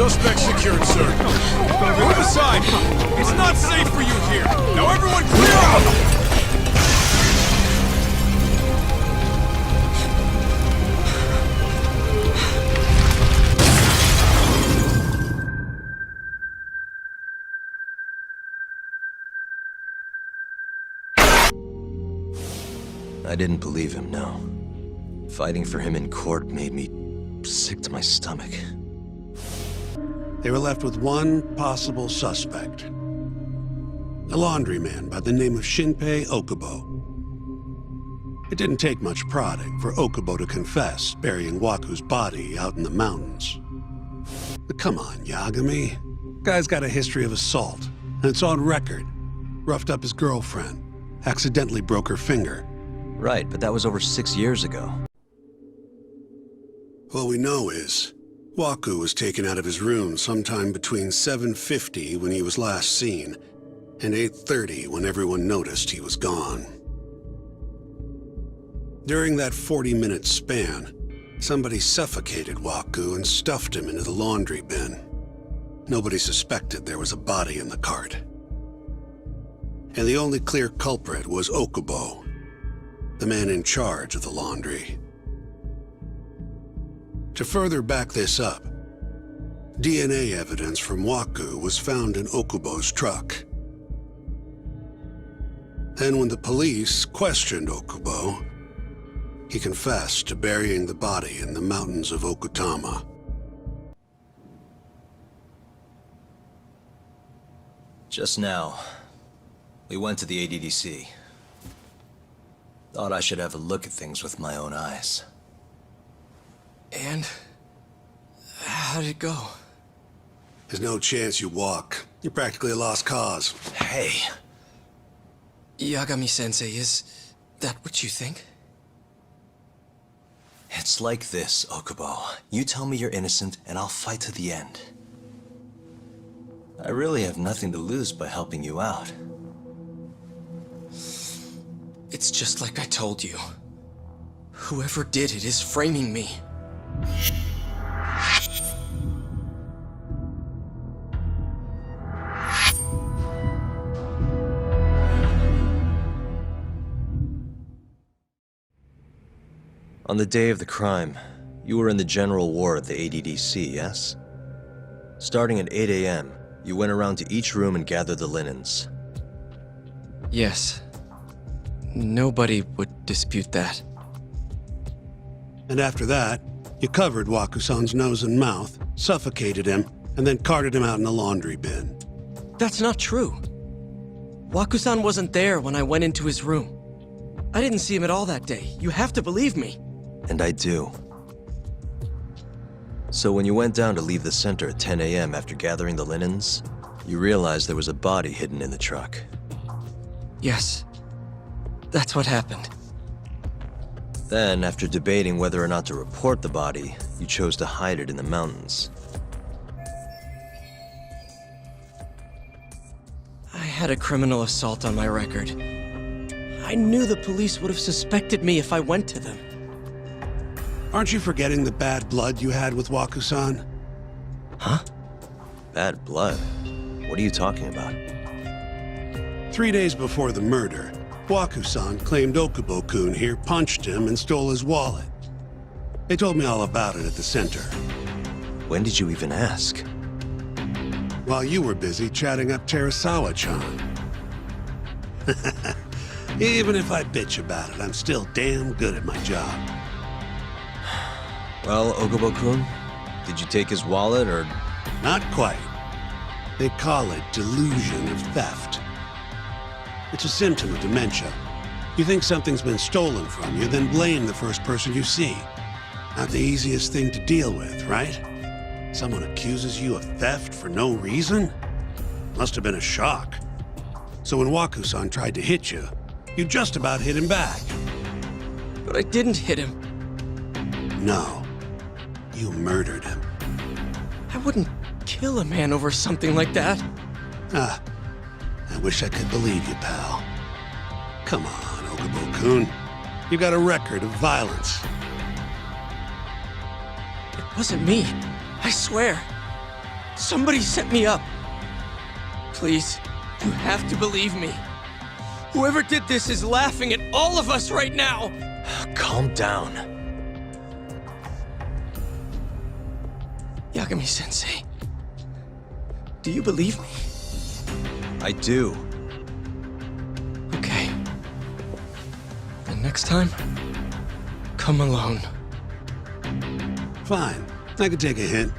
Suspect secured, sir. Move aside! It's not safe for you here! Now everyone clear out! I didn't believe him, no. Fighting for him in court made me sick to my stomach. They were left with one possible suspect. A laundryman by the name of Shinpei Okubo. It didn't take much prodding for Okubo to confess burying Waku's body out in the mountains. But come on, Yagami. Guy's got a history of assault, and it's on record. Roughed up his girlfriend, accidentally broke her finger. Right, but that was over 6 years ago. All we know is, Waku was taken out of his room sometime between 7:50 when he was last seen, and 8:30 when everyone noticed he was gone. During that 40-minute span, somebody suffocated Waku and stuffed him into the laundry bin. Nobody suspected there was a body in the cart. And the only clear culprit was Okubo, the man in charge of the laundry. To further back this up, DNA evidence from Waku was found in Okubo's truck. Then when the police questioned Okubo, he confessed to burying the body in the mountains of Okutama. Just now, we went to the ADDC. Thought I should have a look at things with my own eyes. And how did it go? There's no chance you walk. You're practically a lost cause. Hey! Yagami-sensei, is that what you think? It's like this, Okubo. You tell me you're innocent, and I'll fight to the end. I really have nothing to lose by helping you out. It's just like I told you. Whoever did it is framing me. On the day of the crime, you were in the general ward at the ADDC, yes? Starting at 8 a.m., you went around to each room and gathered the linens. Yes. Nobody would dispute that. And after that, you covered Waku-san's nose and mouth, suffocated him, and then carted him out in the laundry bin. That's not true. Waku-san wasn't there when I went into his room. I didn't see him at all that day. You have to believe me. And I do. So when you went down to leave the center at 10 a.m. after gathering the linens, you realized there was a body hidden in the truck. Yes. That's what happened. Then, after debating whether or not to report the body, you chose to hide it in the mountains. I had a criminal assault on my record. I knew the police would have suspected me if I went to them. Aren't you forgetting the bad blood you had with Waku-san? Huh? Bad blood? What are you talking about? 3 days before the murder, Waku-san claimed Okubo-kun here punched him and stole his wallet. They told me all about it at the center. When did you even ask? While you were busy chatting up Terasawa-chan. Even if I bitch about it, I'm still damn good at my job. Well, Okubo-kun, did you take his wallet, or...? Not quite. They call it delusion of theft. It's a symptom of dementia. You think something's been stolen from you, then blame the first person you see. Not the easiest thing to deal with, right? Someone accuses you of theft for no reason? Must have been a shock. So when Waku-san tried to hit you, you just about hit him back. But I didn't hit him. No. You murdered him. I wouldn't kill a man over something like that. Ah, I wish I could believe you, pal. Come on, Okubo-kun. You got a record of violence. It wasn't me. I swear. Somebody set me up. Please, you have to believe me. Whoever did this is laughing at all of us right now. Calm down. Yagami-sensei, do you believe me? I do. Okay. And next time, come alone. Fine. I can take a hint.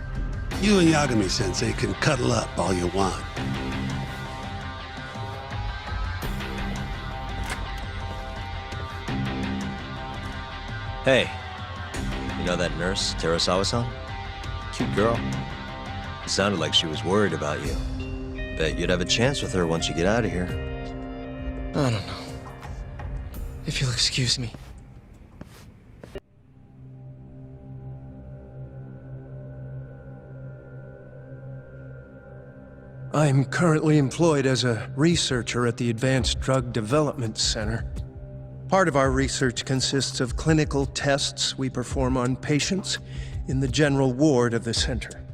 You and Yagami-sensei can cuddle up all you want. Hey, you know that nurse, Terasawa-san? Cute girl. It sounded like she was worried about you. Bet you'd have a chance with her once you get out of here. I don't know. If you'll excuse me. I'm currently employed as a researcher at the Advanced Drug Development Center. Part of our research consists of clinical tests we perform on patients in the general ward of the center.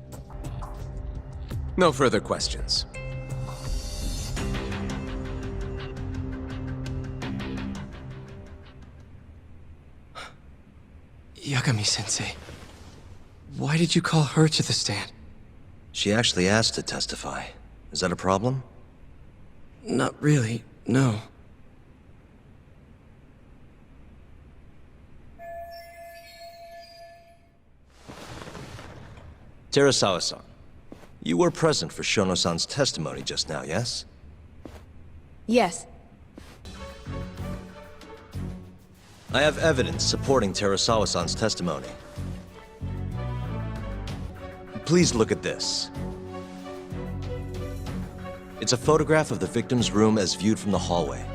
No further questions. Yagami-sensei, why did you call her to the stand? She actually asked to testify. Is that a problem? Not really, no. Terasawa-san, you were present for Shono-san's testimony just now, yes? Yes. I have evidence supporting Terasawa-san's testimony. Please look at this. It's a photograph of the victim's room as viewed from the hallway.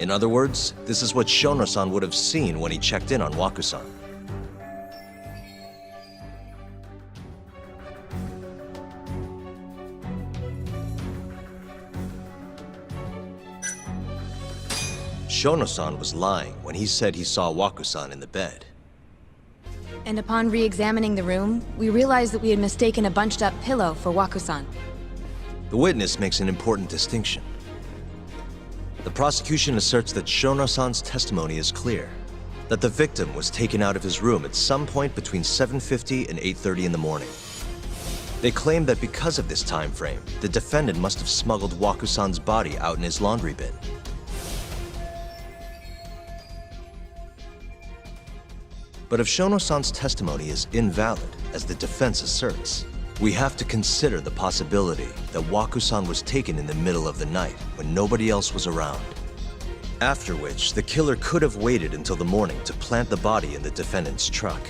In other words, this is what Shono-san would have seen when he checked in on Waku-san. Shono-san was lying when he said he saw Waku-san in the bed. And upon re-examining the room, we realized that we had mistaken a bunched-up pillow for Waku-san. The witness makes an important distinction. The prosecution asserts that Shono-san's testimony is clear, that the victim was taken out of his room at some point between 7:50 and 8:30 in the morning. They claim that because of this time frame, the defendant must have smuggled Waku-san's body out in his laundry bin. But if Shono-san's testimony is invalid, as the defense asserts, we have to consider the possibility that Waku-san was taken in the middle of the night when nobody else was around. After which, the killer could have waited until the morning to plant the body in the defendant's truck.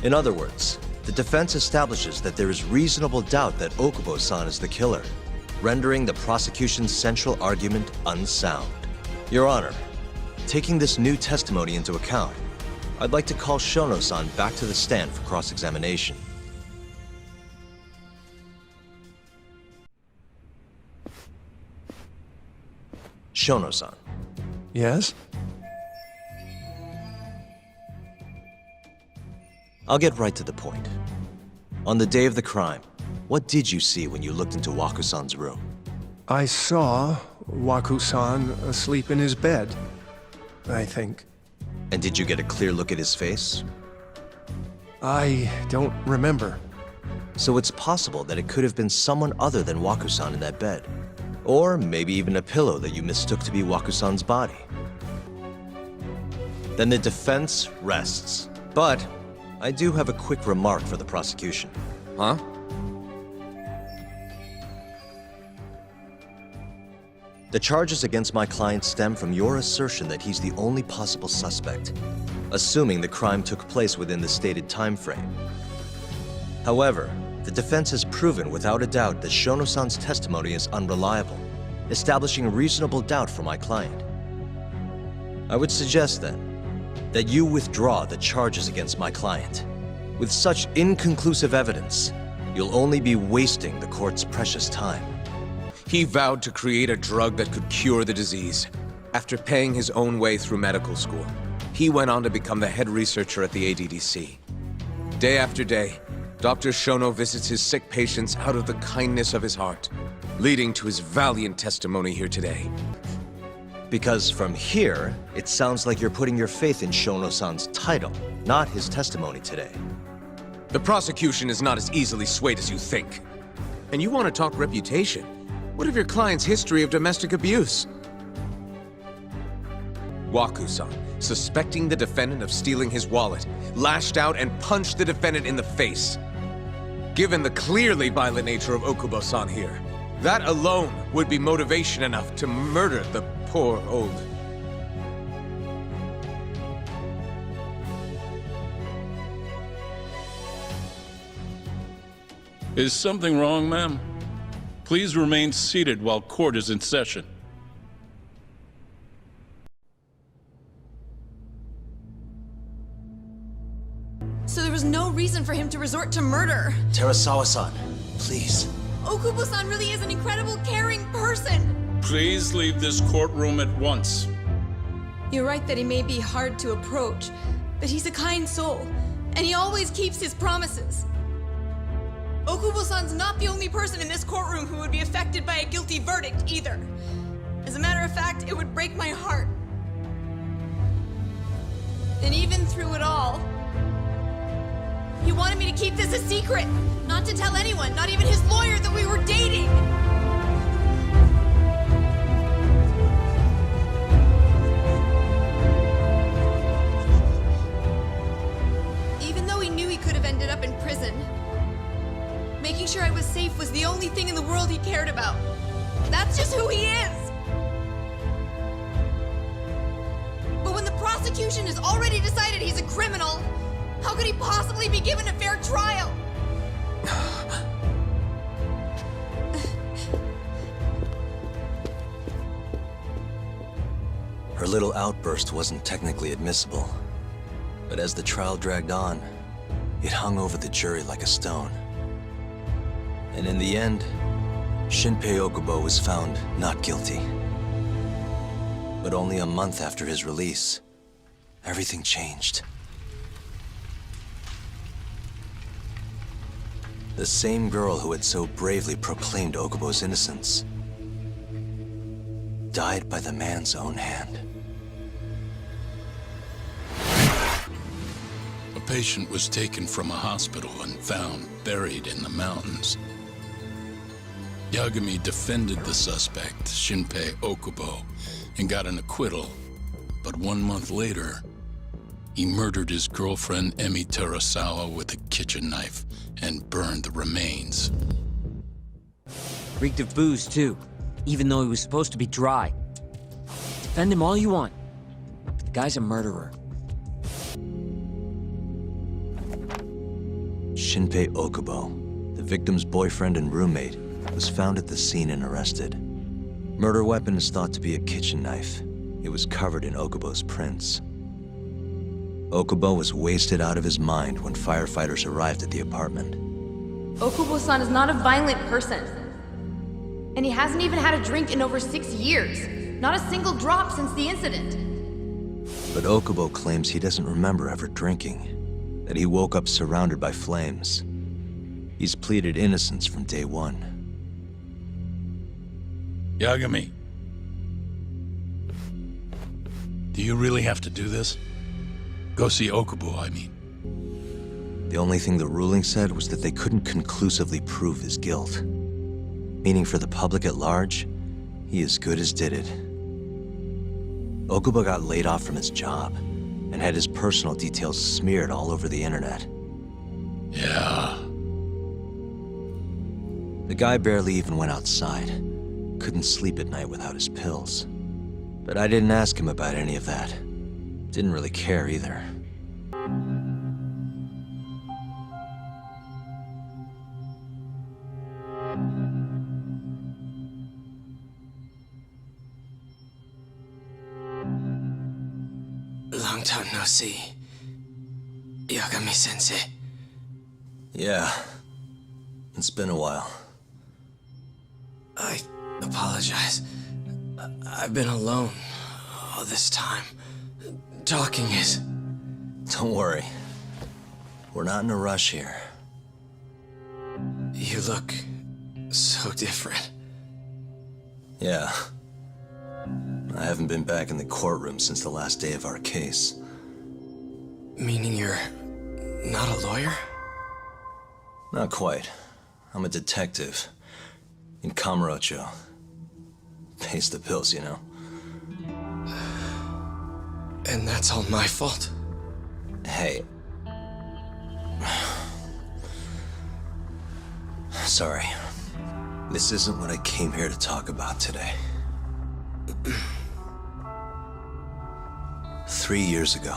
In other words, the defense establishes that there is reasonable doubt that Okubo-san is the killer, rendering the prosecution's central argument unsound. Your Honor, taking this new testimony into account, I'd like to call Shono-san back to the stand for cross-examination. Shono-san. Yes? I'll get right to the point. On the day of the crime, what did you see when you looked into Waku-san's room? I saw Waku-san asleep in his bed, I think. And did you get a clear look at his face? I don't remember. So it's possible that it could have been someone other than Waku-san in that bed. Or maybe even a pillow that you mistook to be Waku-san's body. Then the defense rests. But I do have a quick remark for the prosecution. Huh? The charges against my client stem from your assertion that he's the only possible suspect, assuming the crime took place within the stated time frame. However, the defense has proven without a doubt that Shono-san's testimony is unreliable, establishing reasonable doubt for my client. I would suggest then that you withdraw the charges against my client. With such inconclusive evidence, you'll only be wasting the court's precious time. He vowed to create a drug that could cure the disease. After paying his own way through medical school, he went on to become the head researcher at the ADDC. Day after day, Dr. Shono visits his sick patients out of the kindness of his heart, leading to his valiant testimony here today. Because from here, it sounds like you're putting your faith in Shono-san's title, not his testimony today. The prosecution is not as easily swayed as you think. And you want to talk reputation? What of your client's history of domestic abuse? Waku-san, suspecting the defendant of stealing his wallet, lashed out and punched the defendant in the face. Given the clearly violent nature of Okubo-san here, that alone would be motivation enough to murder the poor old... Is something wrong, ma'am? Please remain seated while court is in session. So there was no reason for him to resort to murder. Terasawa-san, please. Okubo-san really is an incredible, caring person. Please leave this courtroom at once. You're right that he may be hard to approach, but he's a kind soul, and he always keeps his promises. Okubo-san's not the only person in this courtroom who would be affected by a guilty verdict, either. As a matter of fact, it would break my heart. And even through it all, he wanted me to keep this a secret, not to tell anyone, not even his lawyer, that we were dating. Even though he knew he could have ended up in prison, making sure I was safe was the only thing in the world he cared about. That's just who he is. But when the prosecution has already decided he's a criminal, how could he possibly be given a fair trial? Her little outburst wasn't technically admissible, but as the trial dragged on, it hung over the jury like a stone. And in the end, Shinpei Okubo was found not guilty. But only a month after his release, everything changed. The same girl who had so bravely proclaimed Okubo's innocence died by the man's own hand. A patient was taken from a hospital and found buried in the mountains. Yagami defended the suspect, Shinpei Okubo, and got an acquittal. But 1 month later, he murdered his girlfriend Emi Terasawa with a kitchen knife and burned the remains. Reeked of booze, too, even though he was supposed to be dry. Defend him all you want, but the guy's a murderer. Shinpei Okubo, the victim's boyfriend and roommate, was found at the scene and arrested. Murder weapon is thought to be a kitchen knife. It was covered in Okubo's prints. Okubo was wasted out of his mind when firefighters arrived at the apartment. Okubo-san is not a violent person. And he hasn't even had a drink in over 6 years. Not a single drop since the incident. But Okubo claims he doesn't remember ever drinking, that he woke up surrounded by flames. He's pleaded innocence from day one. Yagami, do you really have to do this? Go see Okubo, I mean. The only thing the ruling said was that they couldn't conclusively prove his guilt. Meaning for the public at large, he as good as did it. Okubo got laid off from his job and had his personal details smeared all over the internet. Yeah. The guy barely even went outside. Couldn't sleep at night without his pills. But I didn't ask him about any of that. Didn't really care either. Long time no see, Yagami-sensei. Yeah. It's been a while. I apologize. I've been alone all this time. Talking is... Don't worry. We're not in a rush here. You look so different. Yeah. I haven't been back in the courtroom since the last day of our case. Meaning you're not a lawyer? Not quite. I'm a detective. In Kamurocho. Pays the bills, you know. And that's all my fault? Hey. Sorry. This isn't what I came here to talk about today. 3 years ago,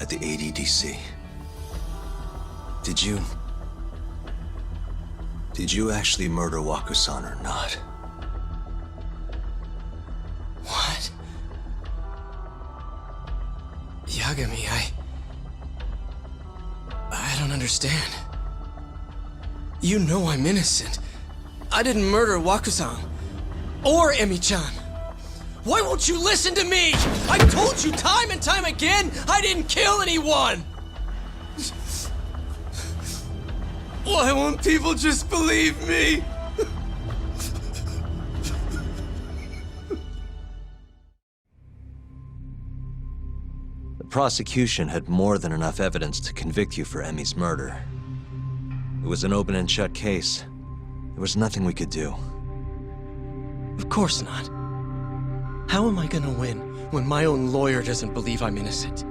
at the ADDC. Did you actually murder Waku-san or not? What? Yagami, I don't understand. You know I'm innocent. I didn't murder Waku-san. Or Emi-chan. Why won't you listen to me? I told you time and time again, I didn't kill anyone! Why won't people just believe me? The prosecution had more than enough evidence to convict you for Emi's murder. It was an open and shut case. There was nothing we could do. Of course not. How am I gonna win when my own lawyer doesn't believe I'm innocent?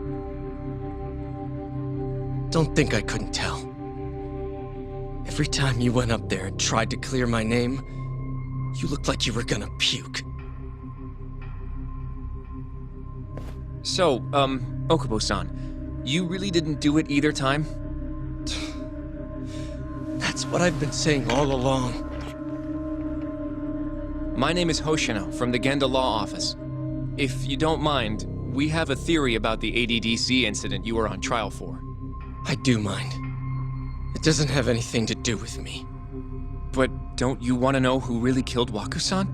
Don't think I couldn't tell. Every time you went up there and tried to clear my name, you looked like you were gonna puke. So, Okubo-san, you really didn't do it either time? That's what I've been saying all along. My name is Hoshino from the Genda Law Office. If you don't mind, we have a theory about the ADDC incident you were on trial for. I do mind. It doesn't have anything to do with me. But don't you want to know who really killed Waku-san?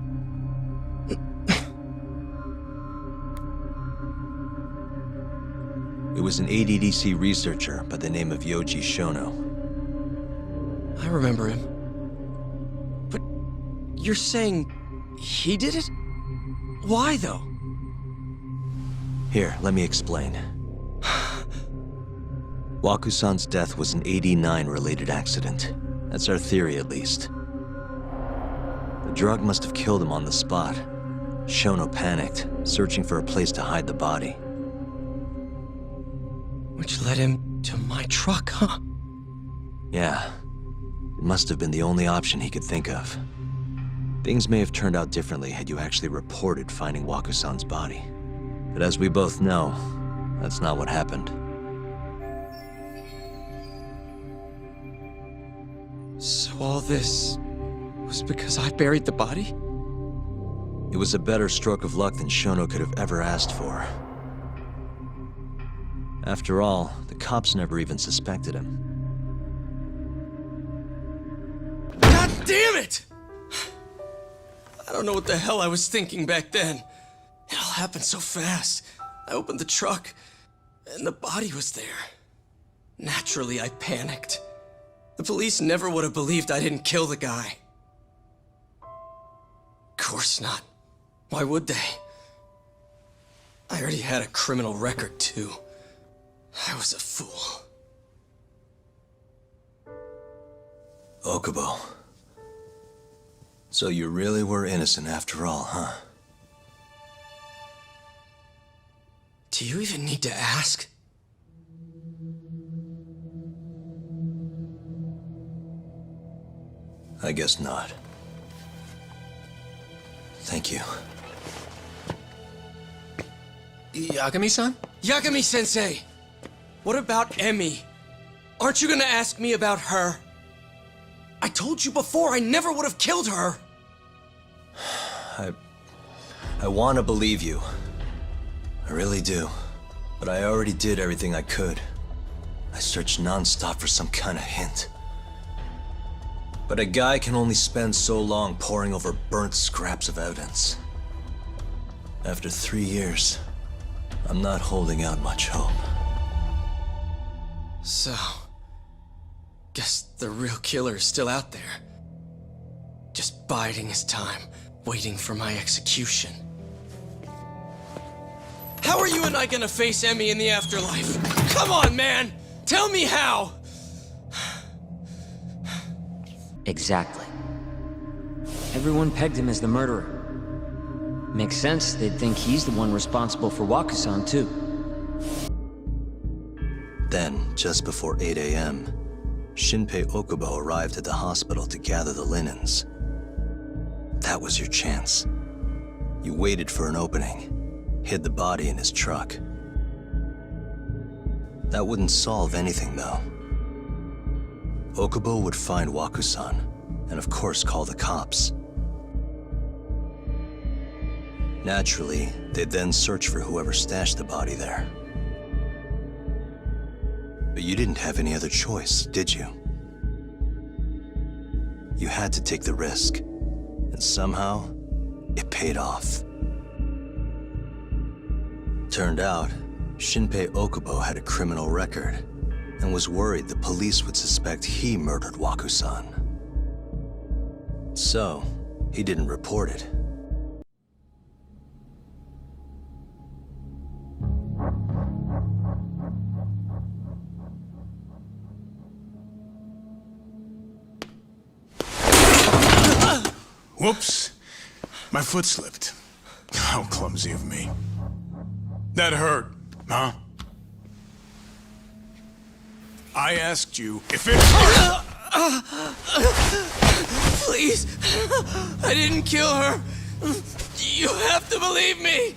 It was an ADDC researcher by the name of Yoji Shono. I remember him. But you're saying he did it? Why, though? Here, let me explain. Waku-san's death was an 89-related accident. That's our theory, at least. The drug must have killed him on the spot. Shono panicked, searching for a place to hide the body. Which led him to my truck, huh? Yeah. It must have been the only option he could think of. Things may have turned out differently had you actually reported finding Waku-san's body. But as we both know, that's not what happened. So all this was because I buried the body? It was a better stroke of luck than Shono could have ever asked for. After all, the cops never even suspected him. God damn it! I don't know what the hell I was thinking back then. It all happened so fast. I opened the truck, and the body was there. Naturally, I panicked. The police never would have believed I didn't kill the guy. Of course not. Why would they? I already had a criminal record, too. I was a fool. Okubo. So you really were innocent after all, huh? Do you even need to ask? I guess not. Thank you. Yagami-san? Yagami-sensei! What about Emi? Aren't you gonna ask me about her? I told you before I never would have killed her! I want to believe you. I really do. But I already did everything I could. I searched non-stop for some kind of hint. But a guy can only spend so long poring over burnt scraps of evidence. After 3 years, I'm not holding out much hope. So, guess the real killer is still out there. just biding his time, waiting for my execution. How are you and I gonna face Emmy in the afterlife? Come on, man! Tell me how! Exactly. Everyone pegged him as the murderer. Makes sense, they'd think he's the one responsible for Wakusan, too. Then, just before 8 a.m., Shinpei Okubo arrived at the hospital to gather the linens. That was your chance. You waited for an opening, hid the body in his truck. That wouldn't solve anything, though. Okubo would find Wakusan, and of course call the cops. Naturally, they'd then search for whoever stashed the body there. But you didn't have any other choice, did you? You had to take the risk, and somehow, it paid off. Turned out, Shinpei Okubo had a criminal record, and was worried the police would suspect he murdered Wakusan. So, he didn't report it. Whoops. My foot slipped. How clumsy of me. That hurt, huh? I asked you if it hurt! Please! I didn't kill her! You have to believe me!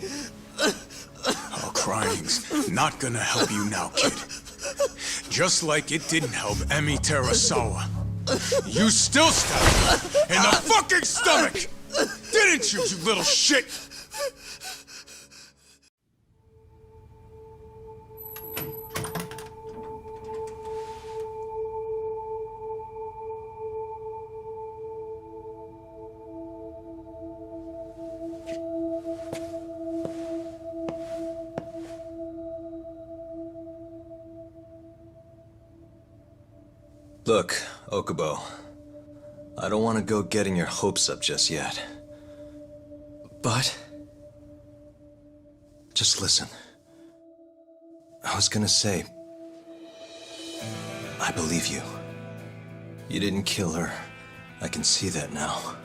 Oh, crying's not gonna help you now, kid. Just like it didn't help Emi Terasawa. You still stabbed her in the fucking stomach! Didn't you, you little shit? Look, Okubo, I don't want to go getting your hopes up just yet. But? Just listen. I was gonna say, I believe you. You didn't kill her. I can see that now.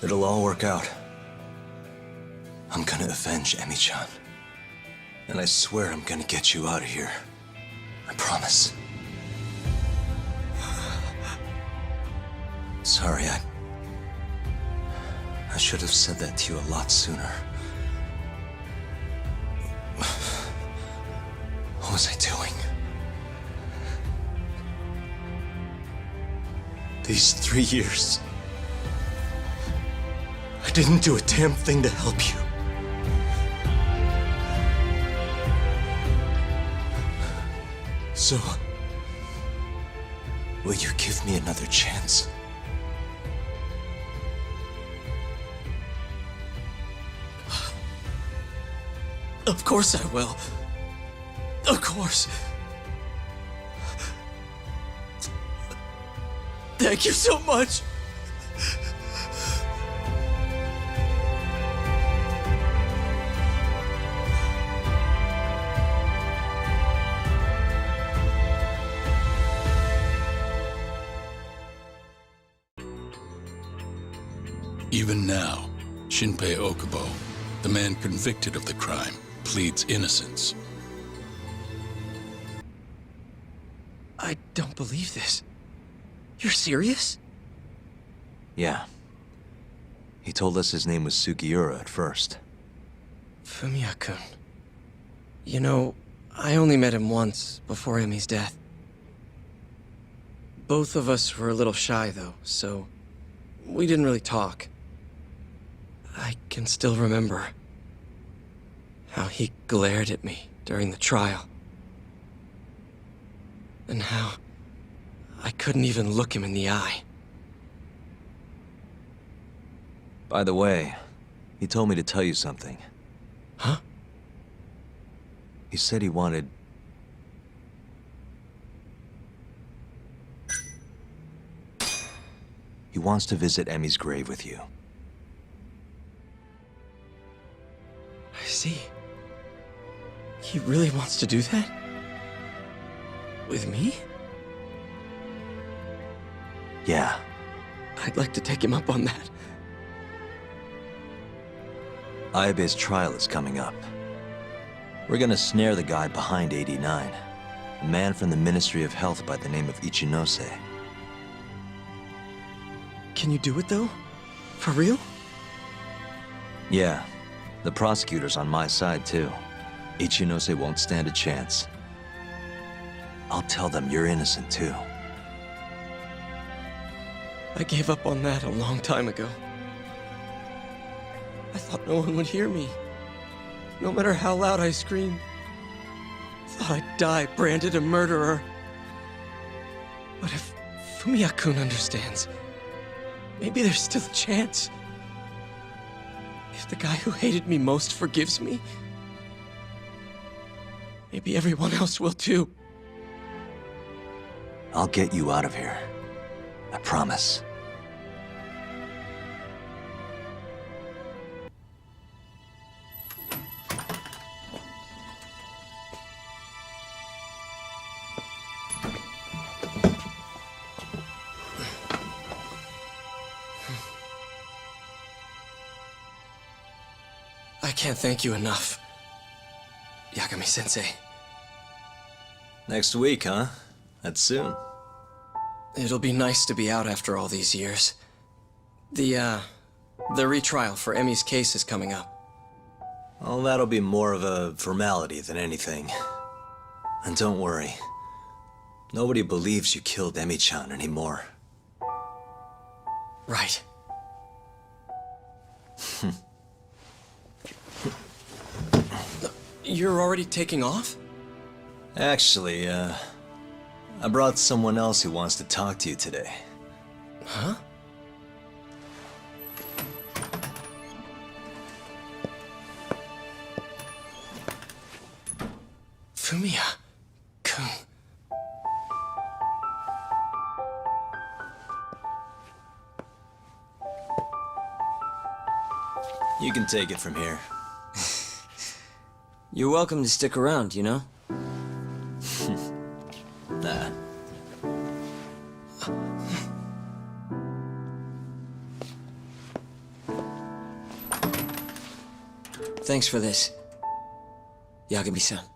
It'll all work out. I'm gonna avenge Emi-chan. And I swear I'm gonna get you out of here. I promise. Sorry, I should have said that to you a lot sooner. What was I doing? These 3 years, I didn't do a damn thing to help you. So, will you give me another chance? Of course I will. Of course. Thank you so much. Even now, Shinpei Okubo, the man convicted of the crime, pleads innocence. I don't believe this. You're serious? Yeah. He told us his name was Sugiura at first. Fumiya-kun. You know, I only met him once, before Emi's death. Both of us were a little shy, though, so we didn't really talk. I can still remember how he glared at me during the trial. And how I couldn't even look him in the eye. By the way, he told me to tell you something. Huh? He said he wanted... He wants to visit Emmy's grave with you. I see. He really wants to do that? With me? Yeah. I'd like to take him up on that. Ayabe's trial is coming up. We're gonna snare the guy behind 89. A man from the Ministry of Health by the name of Ichinose. Can you do it, though? For real? Yeah. The prosecutor's on my side, too. Ichinose won't stand a chance. I'll tell them you're innocent, too. I gave up on that a long time ago. I thought no one would hear me. No matter how loud I screamed. Thought I'd die branded a murderer. But if Fumiya-kun understands, maybe there's still a chance. If the guy who hated me most forgives me, maybe everyone else will too. I'll get you out of here. I promise. I can't thank you enough, Yagami-sensei. Next week, huh? That's soon. It'll be nice to be out after all these years. The retrial for Emmy's case is coming up. Well, that'll be more of a formality than anything. And don't worry. Nobody believes you killed Emmy-chan anymore. Right. You're already taking off? Actually, I brought someone else who wants to talk to you today. Huh? Fumiya-kun. You can take it from here. You're welcome to stick around, you know? Nah. Thanks for this, Yagami-san.